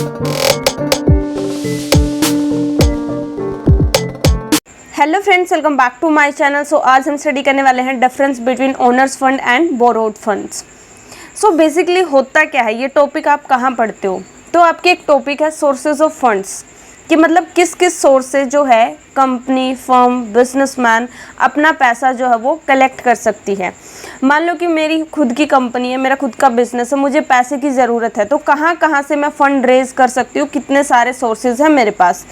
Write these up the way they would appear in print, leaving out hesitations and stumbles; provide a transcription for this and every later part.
Hello friends, welcome back to my channel. So आज हम study करने वाले हैं difference between owners fund and borrowed funds. So basically होता क्या है, ये टॉपिक आप कहाँ पढ़ते हो? तो आपकी एक टॉपिक है सोर्सेज ऑफ फंड्स, कि मतलब किस किस सोर्स से जो है कंपनी, फर्म, बिजनेसमैन अपना पैसा जो है वो कलेक्ट कर सकती है। मान लो कि मेरी खुद की कंपनी है, मेरा खुद का बिजनेस है, मुझे पैसे की ज़रूरत है, तो कहाँ कहाँ से मैं फ़ंड रेज कर सकती हूँ, कितने सारे सोर्सेज हैं मेरे पास।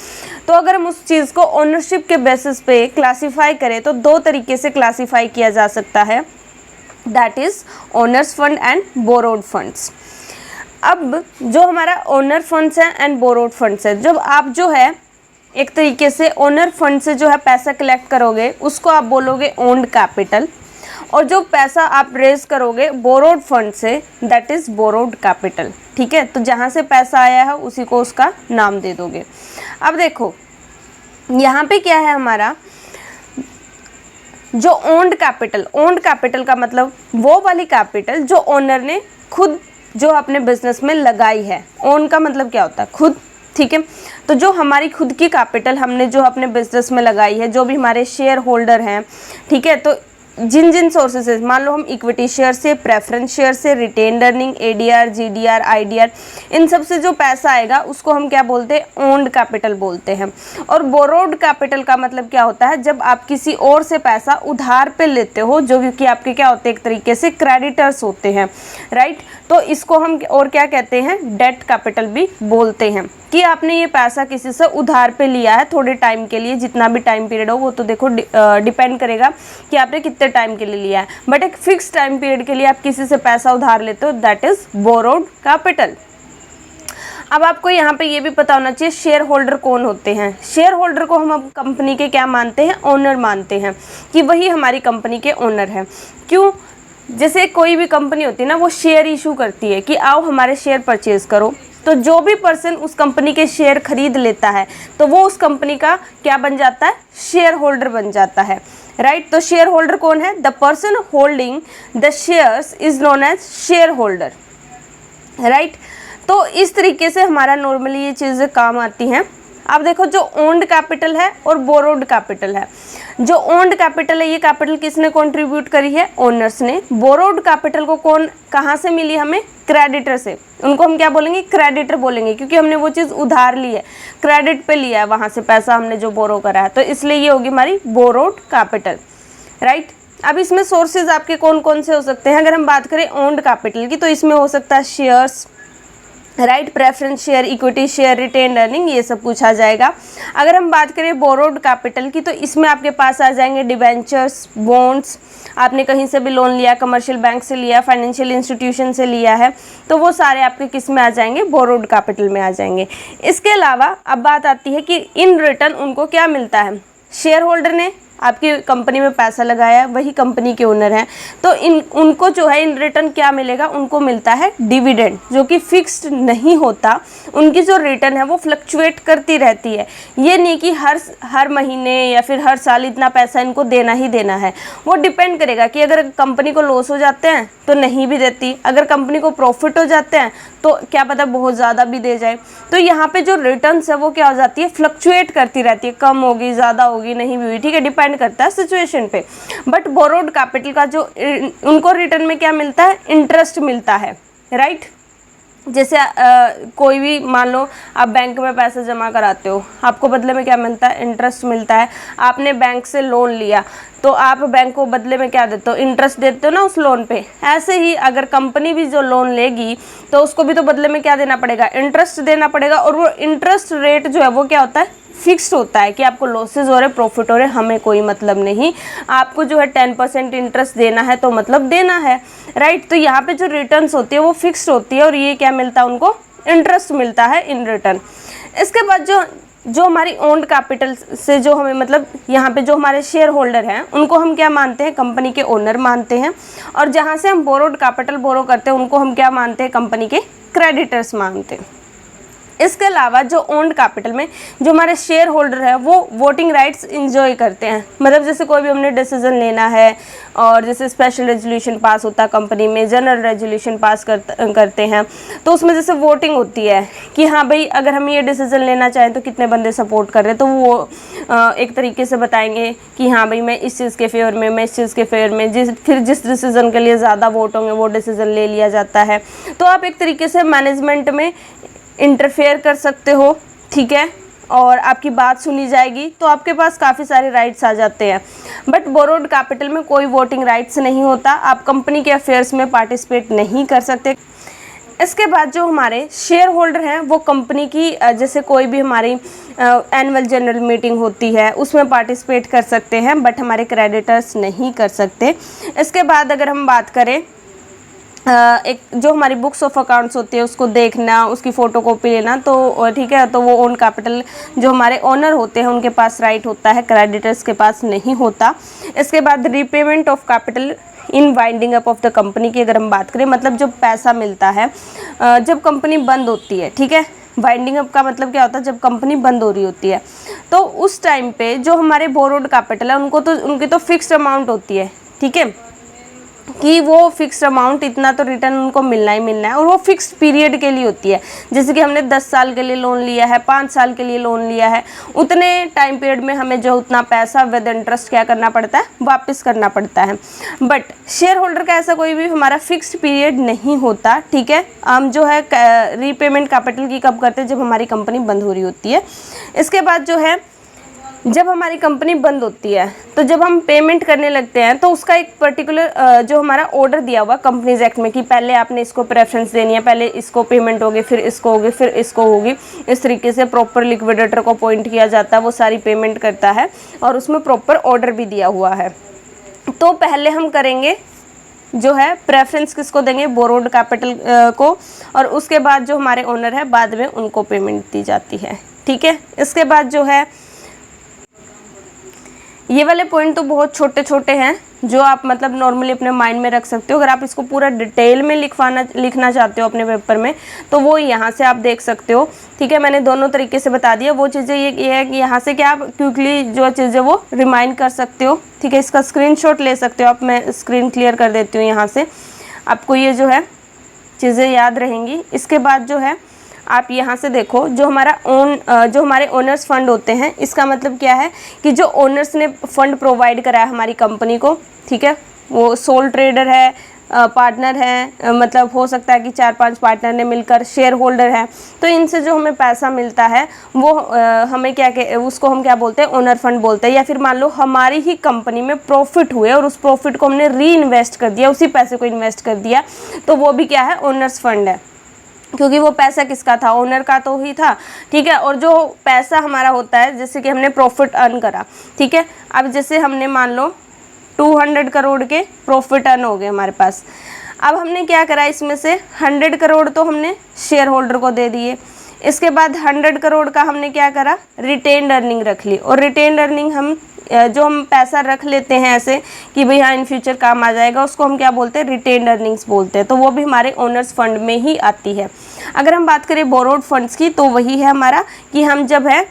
तो अगर हम उस चीज़ को ओनरशिप के बेसिस पे क्लासीफाई करें तो दो तरीके से क्लासीफाई किया जा सकता है, that is owners fund and borrowed funds. अब जो हमारा ओनर फंड्स है एंड बोरोड फंड्स है, जब आप जो है एक तरीके से ओनर फंड से जो है पैसा कलेक्ट करोगे उसको आप बोलोगे ओन्ड कैपिटल, और जो पैसा आप रेज करोगे borrowed fund say that is borrowed capital. ठीक है, तो जहाँ से पैसा आया है उसी को उसका नाम दे दोगे। अब देखो यहाँ पे क्या है, हमारा जो ओन्ड कैपिटल का मतलब वो वाली कैपिटल जो ओनर ने खुद जो अपने बिजनेस में लगाई है। ओन का मतलब क्या होता है? खुद। ठीक है, तो जो हमारी खुद की कैपिटल हमने जो अपने बिजनेस में लगाई है, जो भी हमारे शेयर होल्डर हैं, ठीक है, तो जिन जिन सोर्सेज से, मान लो हम इक्विटी शेयर से, प्रेफरेंस शेयर से, retained earning, ADR, GDR, IDR, इन सब से जो पैसा आएगा उसको हम क्या बोलते हैं? ओन्ड कैपिटल बोलते हैं। और बोरोड कैपिटल का मतलब क्या होता है? जब आप किसी और से पैसा उधार पे लेते हो, जो कि आपके क्या होते हैं? एक तरीके से क्रेडिटर्स होते हैं, राइट। तो इसको हम और क्या कहते हैं? डेट कैपिटल भी बोलते हैं, कि आपने ये पैसा किसी से उधार पे लिया है थोड़े टाइम के लिए, जितना भी टाइम पीरियड हो, वो तो देखो डिपेंड करेगा कि आपने कितने टाइम के लिए लिया है, बट एक फिक्स टाइम पीरियड के लिए आप किसी से पैसा उधार लेते हो, दैट इज बोरोड कैपिटल। अब आपको यहाँ पे ये भी पता होना चाहिए शेयर होल्डर कौन होते हैं। शेयर होल्डर को हम कंपनी के क्या मानते हैं? ओनर मानते हैं, कि वही हमारी कंपनी के ओनर हैं। क्यों? जैसे कोई भी कंपनी होती है ना, वो शेयर इशू करती है कि आओ हमारे शेयर परचेज करो, तो जो भी पर्सन उस कंपनी के शेयर खरीद लेता है तो वो उस कंपनी का क्या बन जाता है? शेयर होल्डर बन जाता है, राइट। तो शेयर होल्डर कौन है? The person holding the shares is known as share holder, right. तो इस तरीके से हमारा नॉर्मली ये चीज़ें काम आती हैं। अब देखो, जो ओन्ड कैपिटल है और बोरोड कैपिटल है, जो ओन्ड कैपिटल है ये कैपिटल किसने कंट्रीब्यूट करी है? ओनर्स ने। बोरोड कैपिटल को कहाँ से मिली? हमें क्रेडिटर से। उनको हम क्या बोलेंगे? क्रेडिटर बोलेंगे, क्योंकि हमने वो चीज़ उधार ली है, क्रेडिट पे लिया है, वहाँ से पैसा हमने जो बोरो करा है, तो इसलिए ये होगी हमारी बोरोड कैपिटल, राइट। अब इसमें सोर्सेज आपके कौन कौन से हो सकते हैं? अगर हम बात करें ओन्ड कैपिटल की, तो इसमें हो सकता है shares, right, preference share, equity share, retained earning, ये सब पूछा जाएगा। अगर हम बात करें बोरोड कैपिटल की, तो इसमें आपके पास आ जाएंगे डिबेंचर्स, बॉन्ड्स, आपने कहीं से भी लोन लिया, कमर्शियल बैंक से लिया, फाइनेंशियल इंस्टीट्यूशन से लिया है, तो वो सारे आपके किस में आ जाएंगे? बोरोड कैपिटल में आ जाएंगे। इसके अलावा अब बात आती है कि इन रिटर्न उनको क्या मिलता है? शेयर होल्डर ने आपकी कंपनी में पैसा लगाया है, वही कंपनी के ओनर हैं, तो उनको जो है इन रिटर्न क्या मिलेगा? उनको मिलता है डिविडेंड, जो कि फिक्स्ड नहीं होता। उनकी जो रिटर्न है वो फ्लक्चुएट करती रहती है। ये नहीं कि हर महीने या फिर हर साल इतना पैसा इनको देना ही देना है। वो डिपेंड करेगा कि अगर कंपनी को लॉस हो जाते हैं तो नहीं भी देती, अगर कंपनी को प्रॉफिट हो जाते हैं तो क्या पता बहुत ज़्यादा भी दे जाए। तो यहाँ पे जो रिटर्न्स है वो क्या हो जाती है? फ्लक्चुएट करती रहती है, कम होगी, ज़्यादा होगी, नहीं भी हुई, ठीक है, डिपेंड करता है सिचुएशन पे। बट बोरोड कैपिटल का जो उनको रिटर्न में क्या मिलता है? इंटरेस्ट मिलता है, राइट। जैसे कोई भी, मान लो आप बैंक में पैसा जमा कराते हो, आपको बदले में क्या मिलता है? इंटरेस्ट मिलता है। आपने बैंक से लोन लिया तो आप बैंक को बदले में क्या देते हो? इंटरेस्ट देते हो ना उस लोन पे। ऐसे ही अगर कंपनी भी जो लोन लेगी तो उसको भी तो बदले में क्या देना पड़ेगा? इंटरेस्ट देना पड़ेगा। और वो इंटरेस्ट रेट जो है वो क्या होता है? फिक्स्ड होता है, कि आपको लॉसेज हो रहे, प्रॉफिट हो रहे, हमें कोई मतलब नहीं, आपको जो है 10% इंटरेस्ट देना है तो मतलब देना है, राइट। तो यहाँ पे जो रिटर्न्स होती है वो फिक्स्ड होती है, और ये क्या मिलता है? उनको इंटरेस्ट मिलता है इन रिटर्न। इसके बाद जो हमारी ओन्ड कैपिटल से जो हमें मतलब यहाँ पे जो हमारे शेयर होल्डर हैं उनको हम क्या मानते हैं? कंपनी के ओनर मानते हैं। और जहाँ से हम बोरोड कैपिटल बोरो करते हैं उनको हम क्या मानते हैं? कंपनी के क्रेडिटर्स मानते हैं, इसके अलावा जो ओन्ड कैपिटल में जो हमारे शेयर होल्डर है वो वोटिंग राइट्स इंजॉय करते हैं। मतलब जैसे कोई भी हमने डिसीजन लेना है और जैसे स्पेशल रेजोल्यूशन पास होता है कंपनी में, जनरल रेजोल्यूशन पास करते हैं, तो उसमें जैसे वोटिंग होती है कि हाँ भाई अगर हम ये डिसीजन लेना चाहें तो कितने बंदे सपोर्ट कर रहे हैं, तो वो एक तरीके से बताएंगे कि हाँ भाई मैं इस चीज़ के फेवर में, मैं इस चीज़ के फेवर में, जिस डिसीजन के लिए ज़्यादा वोट होंगे वो डिसीजन ले लिया जाता है। तो आप एक तरीके से मैनेजमेंट में इंटरफेयर कर सकते हो, ठीक है, और आपकी बात सुनी जाएगी, तो आपके पास काफ़ी सारे राइट्स आ जाते हैं। बट बोरोड कैपिटल में कोई वोटिंग राइट्स नहीं होता, आप कंपनी के अफेयर्स में पार्टिसिपेट नहीं कर सकते। इसके बाद जो हमारे शेयर होल्डर हैं वो कंपनी की जैसे कोई भी हमारी एनुअल जनरल मीटिंग होती है उसमें पार्टिसिपेट कर सकते हैं, बट हमारे क्रेडिटर्स नहीं कर सकते। इसके बाद अगर हम बात करें एक जो हमारी बुक्स ऑफ अकाउंट्स होती है उसको देखना, उसकी फ़ोटोकॉपी लेना, तो ठीक है, तो वो ओन कैपिटल जो हमारे ओनर होते हैं उनके पास राइट होता है, क्रेडिटर्स के पास नहीं होता। इसके बाद repayment of capital in winding up of the company की अगर हम बात करें, मतलब जो पैसा मिलता है जब कंपनी बंद होती है, ठीक है, वाइंडिंग अप का मतलब क्या होता है, जब कंपनी बंद हो रही होती है तो उस टाइम पे जो हमारे बोरोड कैपिटल है उनकी तो फिक्स्ड अमाउंट होती है, ठीक है, कि वो फिक्स्ड अमाउंट इतना तो रिटर्न उनको मिलना ही मिलना है, और वो फिक्स्ड पीरियड के लिए होती है। जैसे कि हमने 10 साल के लिए लोन लिया है, 5 साल के लिए लोन लिया है, उतने टाइम पीरियड में हमें जो उतना पैसा विद इंटरेस्ट क्या करना पड़ता है, वापस करना पड़ता है। बट शेयर होल्डर का ऐसा कोई भी हमारा फिक्स्ड पीरियड नहीं होता, ठीक है। हम जो है रीपेमेंट कैपिटल की कब करते हैं, जब हमारी कंपनी बंद हो रही होती है। इसके बाद जो है जब हमारी कंपनी बंद होती है तो जब हम पेमेंट करने लगते हैं तो उसका एक पर्टिकुलर जो हमारा ऑर्डर दिया हुआ कंपनीज एक्ट में कि पहले आपने इसको प्रेफरेंस देनी है, पहले इसको पेमेंट होगी, फिर इसको होगी, फिर इसको होगी, इस तरीके से प्रॉपर लिक्विडेटर को अपॉइंट किया जाता है, वो सारी पेमेंट करता है और उसमें प्रॉपर ऑर्डर भी दिया हुआ है। तो पहले हम करेंगे जो है प्रेफरेंस किसको देंगे, बोरोड कैपिटल को, और उसके बाद जो हमारे ओनर है बाद में उनको पेमेंट दी जाती है, ठीक है। इसके बाद जो है ये वाले पॉइंट तो बहुत छोटे छोटे हैं जो आप मतलब नॉर्मली अपने माइंड में रख सकते हो। अगर आप इसको पूरा डिटेल में लिखना चाहते हो अपने पेपर में तो वो यहाँ से आप देख सकते हो, ठीक है। मैंने दोनों तरीके से बता दिया। वो चीज़ें ये है कि यहाँ से क्या आप क्विकली जो चीज़ें वो रिमाइंड कर सकते हो, ठीक है। इसका स्क्रीनशॉट ले सकते हो आप, मैं स्क्रीन क्लियर कर देती हूँ यहाँ से, आपको ये जो है चीज़ें याद रहेंगी। इसके बाद जो है आप यहाँ से देखो जो हमारे ओनर्स फंड होते हैं, इसका मतलब क्या है कि जो ओनर्स ने फंड प्रोवाइड करा है हमारी कंपनी को, ठीक है, वो सोल ट्रेडर है, पार्टनर है, मतलब हो सकता है कि 4-5 पार्टनर ने मिलकर शेयर होल्डर है, तो इनसे जो हमें पैसा मिलता है वो हमें उसको हम क्या बोलते हैं, ओनर फंड बोलते हैं। या फिर मान लो हमारी ही कंपनी में प्रॉफिट हुए और उस प्रॉफिट को हमने री इन्वेस्ट कर दिया, उसी पैसे को इन्वेस्ट कर दिया, तो वो भी क्या है, ओनर्स फंड है, क्योंकि वो पैसा किसका था, ओनर का तो ही था, ठीक है। और जो पैसा हमारा होता है जैसे कि हमने प्रॉफिट अर्न करा, ठीक है, अब जैसे हमने मान लो 200 करोड़ के प्रॉफिट अर्न हो गए हमारे पास, अब हमने क्या करा, इसमें से 100 करोड़ तो हमने शेयर होल्डर को दे दिए। इसके बाद 100 करोड़ का हमने क्या करा, रिटेन्ड अर्निंग रख ली। और रिटेन्ड अर्निंग हम जो हम पैसा रख लेते हैं ऐसे कि भाई हाँ इन फ्यूचर काम आ जाएगा, उसको हम क्या बोलते हैं, रिटेन्ड अर्निंग्स बोलते हैं। तो वो भी हमारे ओनर्स फंड में ही आती है। अगर हम बात करें बोरोड फंड्स की तो वही है हमारा कि हम जब है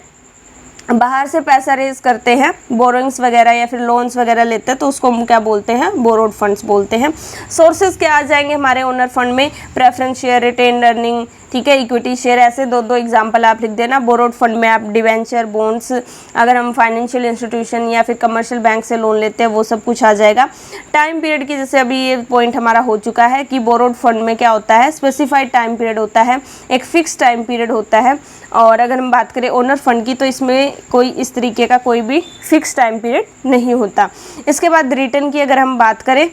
बाहर से पैसा रेज करते हैं, बोरोइंग्स वगैरह या फिर लोन्स वगैरह लेते हैं, तो उसको हम क्या बोलते हैं, बोरोड फंड्स बोलते हैं। सोर्सेज क्या आ जाएंगे हमारे ओनर फंड में, प्रेफरेंस शेयर, रिटेन्ड अर्निंग, ठीक है, इक्विटी शेयर, ऐसे दो एग्जांपल आप लिख देना। बोरोड फंड में आप डिवेंचर, बॉन्ड्स, अगर हम फाइनेंशियल इंस्टीट्यूशन या फिर कमर्शियल बैंक से लोन लेते हैं वो सब कुछ आ जाएगा। टाइम पीरियड की जैसे अभी ये पॉइंट हमारा हो चुका है कि बोरोड फंड में क्या होता है, स्पेसिफाइड टाइम पीरियड होता है, एक फिक्स टाइम पीरियड होता है। और अगर हम बात करें ओनर फंड की तो इसमें कोई इस तरीके का कोई भी फिक्स टाइम पीरियड नहीं होता। इसके बाद रिटर्न की अगर हम बात करें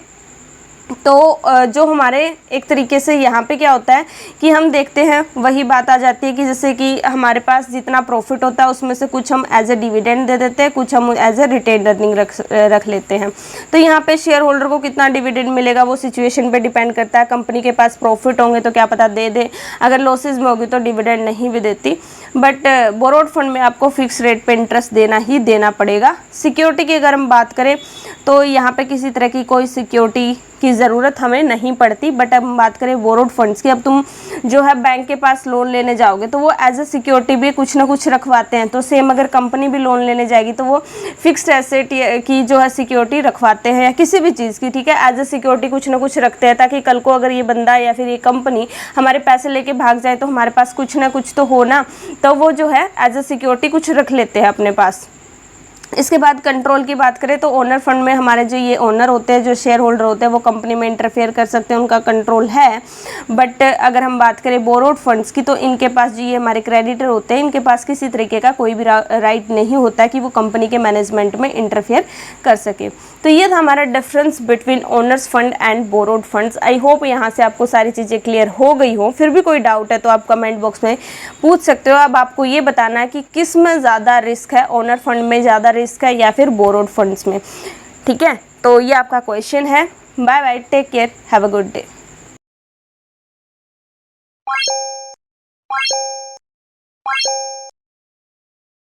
तो जो हमारे एक तरीके से यहाँ पे क्या होता है कि हम देखते हैं वही बात आ जाती है कि जैसे कि हमारे पास जितना प्रॉफिट होता है उसमें से कुछ हम एज ए डिविडेंड दे देते हैं, कुछ हम एज ए रिटेन्ड अर्निंग रख लेते हैं। तो यहाँ पे शेयर होल्डर को कितना डिविडेंड मिलेगा वो सिचुएशन पे डिपेंड करता है। कंपनी के पास प्रॉफिट होंगे तो क्या पता दे दे, अगर लॉसेज में होगी तो डिविडेंड नहीं भी देती। बट बोरोड फंड में आपको फिक्स रेट पे इंटरेस्ट देना ही देना पड़ेगा। सिक्योरिटी की अगर हम बात करें तो यहाँ पे किसी तरह की कोई सिक्योरिटी की ज़रूरत हमें नहीं पड़ती। बट अब हम बात करें बोरोड फंड्स की, अब तुम जो है बैंक के पास लोन लेने जाओगे तो वो एज अ सिक्योरिटी भी कुछ ना कुछ रखवाते हैं। तो सेम अगर कंपनी भी लोन लेने जाएगी तो वो फिक्स्ड एसेट की जो है सिक्योरिटी रखवाते हैं, या किसी भी चीज़ की, ठीक है, एज अ सिक्योरिटी कुछ ना कुछ रखते हैं, ताकि कल को अगर ये बंदा या फिर ये कंपनी हमारे पैसे लेके भाग जाए तो हमारे पास कुछ ना कुछ तो हो ना, तो वो जो है एज अ सिक्योरिटी कुछ रख लेते हैं अपने पास। इसके बाद कंट्रोल की बात करें तो ओनर फंड में हमारे जो ये ओनर होते हैं, जो शेयर होल्डर होते हैं, वो कंपनी में इंटरफेयर कर सकते हैं, उनका कंट्रोल है। बट अगर हम बात करें बोरोड फंड्स की, तो इनके पास जो ये हमारे क्रेडिटर होते हैं, इनके पास किसी तरीके का कोई भी राइट नहीं होता कि वो कंपनी के मैनेजमेंट में इंटरफेयर कर सके। तो ये था हमारा difference between owners fund and borrowed funds. I hope यहाँ से आपको सारी चीज़ें क्लियर हो गई हो। फिर भी कोई डाउट है तो आप कमेंट बॉक्स में पूछ सकते हो। अब आपको ये बताना है कि किस में ज़्यादा रिस्क है, ओनर फंड में ज़्यादा रिस्क है या फिर बोरोड फंड्स में, ठीक है। तो ये आपका क्वेश्चन है। Bye bye, take care, have a good day.